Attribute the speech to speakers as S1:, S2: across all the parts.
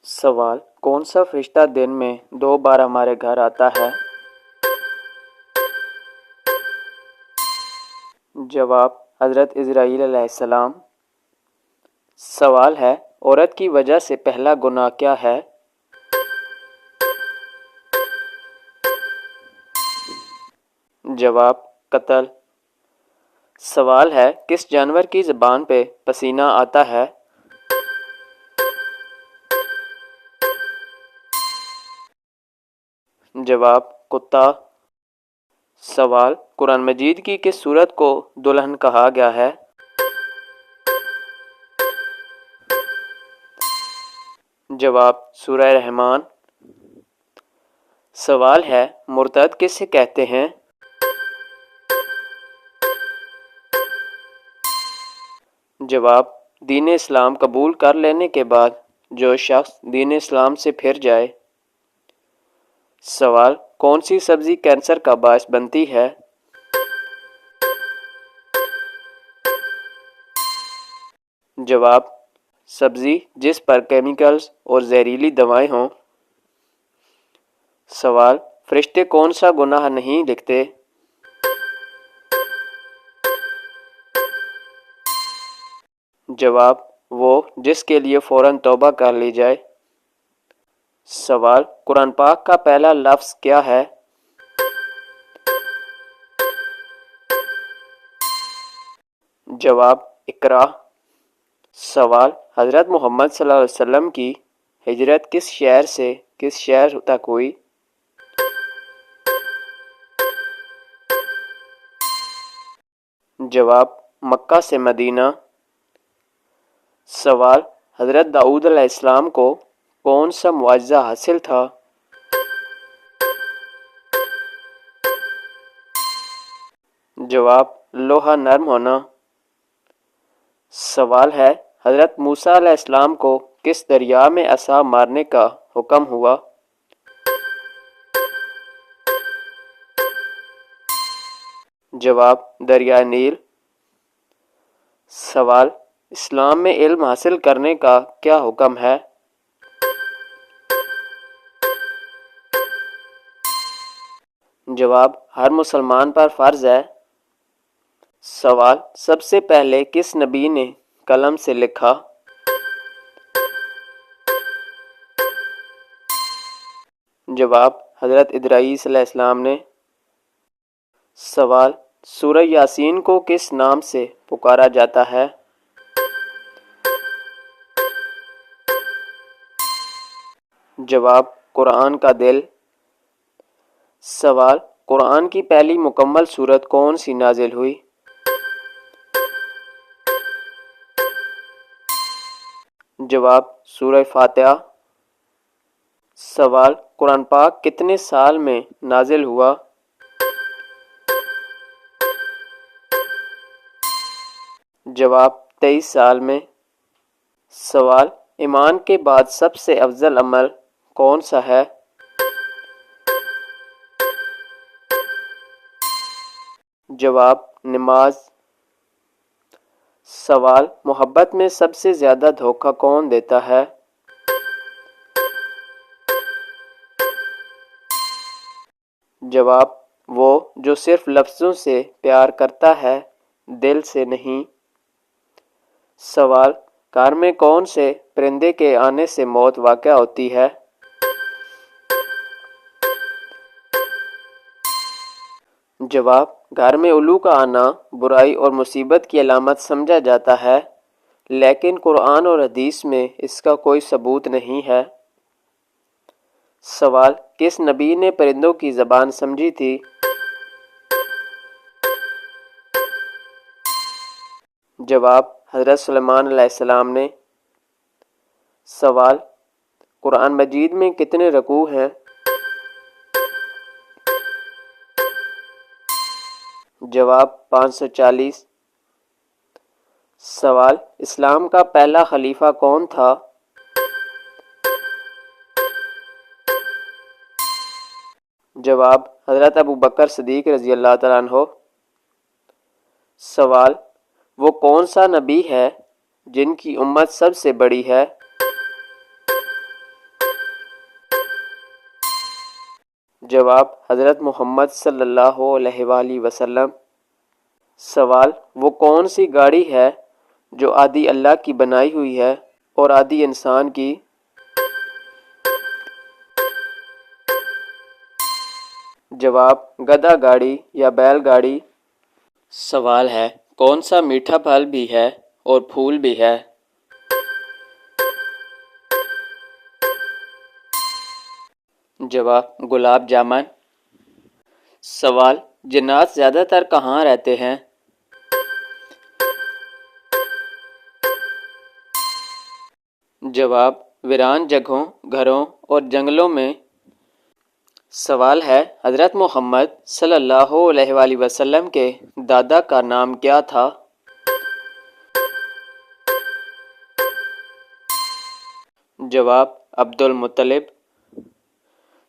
S1: سوال: کون سا فرشتہ دن میں 2 بار ہمارے گھر آتا ہے؟ جواب: حضرت اسرائیل علیہ السلام۔ سوال ہے: عورت کی وجہ سے پہلا گناہ کیا ہے؟ جواب: قتل۔ سوال ہے: کس جانور کی زبان پہ پسینہ آتا ہے؟ جواب: کتا۔ سوال: قرآن مجید کی کس سورت کو دلہن کہا گیا ہے؟ جواب: سورہ رحمان۔ سوال ہے: مرتد کسے کہتے ہیں؟ جواب: دین اسلام قبول کر لینے کے بعد جو شخص دین اسلام سے پھر جائے۔ سوال: کون سی سبزی کینسر کا باعث بنتی ہے؟ جواب: سبزی جس پر کیمیکلز اور زہریلی دوائیں ہوں۔ سوال: فرشتے کون سا گناہ نہیں لکھتے؟ جواب: وہ جس کے لیے فوراً توبہ کر لی جائے۔ سوال: قرآن پاک کا پہلا لفظ کیا ہے؟ جواب: اقرا۔ سوال: حضرت محمد صلی اللہ علیہ وسلم کی ہجرت کس شہر سے کس شہر تک ہوئی؟ جواب: مکہ سے مدینہ۔ سوال: حضرت داؤد علیہ السلام کو کون سا معجزہ حاصل تھا؟ جواب: لوہا نرم ہونا۔ سوال ہے: حضرت موسیٰ علیہ السلام کو کس دریا میں عصا مارنے کا حکم ہوا؟ جواب: دریائے نیل۔ سوال: اسلام میں علم حاصل کرنے کا کیا حکم ہے؟ جواب: ہر مسلمان پر فرض ہے۔ سوال: سب سے پہلے کس نبی نے قلم سے لکھا؟ جواب: حضرت ادریس علیہ السلام نے۔ سوال: سورہ یاسین کو کس نام سے پکارا جاتا ہے؟ جواب: قرآن کا دل۔ سوال: قرآن کی پہلی مکمل سورت کون سی نازل ہوئی؟ جواب: سورہ فاتحہ۔ سوال: قرآن پاک کتنے سال میں نازل ہوا؟ جواب: 23 سال میں۔ سوال: ایمان کے بعد سب سے افضل عمل کون سا ہے؟ جواب: نماز۔ سوال: محبت میں سب سے زیادہ دھوکہ کون دیتا ہے؟ جواب: وہ جو صرف لفظوں سے پیار کرتا ہے، دل سے نہیں۔ سوال: گھر میں کون سے پرندے کے آنے سے موت واقع ہوتی ہے؟ جواب: گھر میں الو کا آنا برائی اور مصیبت کی علامت سمجھا جاتا ہے، لیکن قرآن اور حدیث میں اس کا کوئی ثبوت نہیں ہے۔ سوال: کس نبی نے پرندوں کی زبان سمجھی تھی؟ جواب: حضرت سلیمان علیہ السلام نے۔ سوال: قرآن مجید میں کتنے رکوع ہیں؟ جواب: 540۔ سوال: اسلام کا پہلا خلیفہ کون تھا؟ جواب: حضرت ابوبکر صدیق رضی اللہ تعالیٰ عنہ۔ سوال: وہ کون سا نبی ہے جن کی امت سب سے بڑی ہے؟ جواب حضرت محمد صلی اللہ علیہ وآلہ وسلم۔ سوال وہ کون سی گاڑی ہے جو آدھی اللہ کی بنائی ہوئی ہے اور آدھی انسان کی؟ جواب گدھا گاڑی یا بیل گاڑی۔ سوال ہے کون سا میٹھا پھل بھی ہے اور پھول بھی ہے؟ جواب گلاب جامن۔ سوال جنات زیادہ تر کہاں رہتے ہیں؟ جواب ویران جگہوں، گھروں اور جنگلوں میں۔ سوال ہے حضرت محمد صلی اللہ علیہ وآلہ وسلم کے دادا کا نام کیا تھا؟ جواب عبد المطلب۔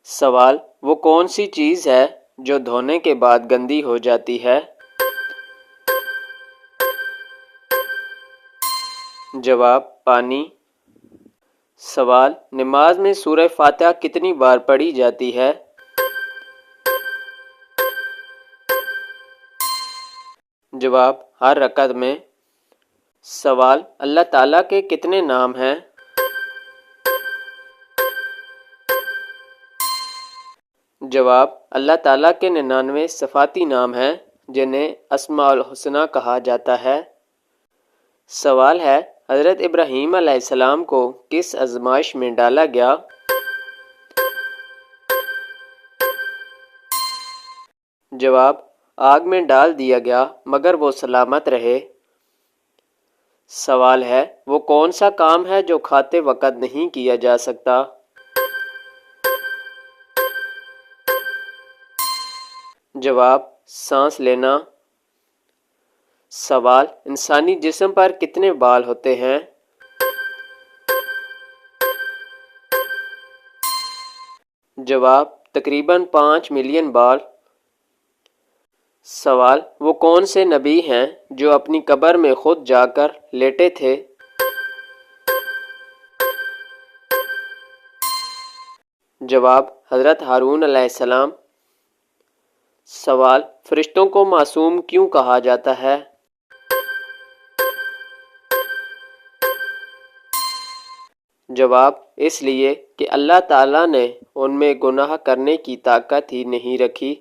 S1: سوال وہ کون سی چیز ہے جو دھونے کے بعد گندی ہو جاتی ہے؟ جواب پانی۔ سوال نماز میں سورہ فاتحہ کتنی بار پڑھی جاتی ہے؟ جواب ہر رکعت میں۔ سوال اللہ تعالیٰ کے کتنے نام ہیں؟ جواب اللہ تعالیٰ کے 99 صفاتی نام ہیں جنہیں اسماء الحسنی کہا جاتا ہے۔ سوال ہے حضرت ابراہیم علیہ السلام کو کس آزمائش میں ڈالا گیا؟ جواب آگ میں ڈال دیا گیا مگر وہ سلامت رہے۔ سوال ہے وہ کون سا کام ہے جو کھاتے وقت نہیں کیا جا سکتا؟ جواب سانس لینا۔ سوال انسانی جسم پر کتنے بال ہوتے ہیں؟ جواب تقریباً 5 ملین بال۔ سوال وہ کون سے نبی ہیں جو اپنی قبر میں خود جا کر لیٹے تھے؟ جواب حضرت ہارون علیہ السلام۔ سوال فرشتوں کو معصوم کیوں کہا جاتا ہے؟ جواب اس لیے کہ اللہ تعالیٰ نے ان میں گناہ کرنے کی طاقت ہی نہیں رکھی۔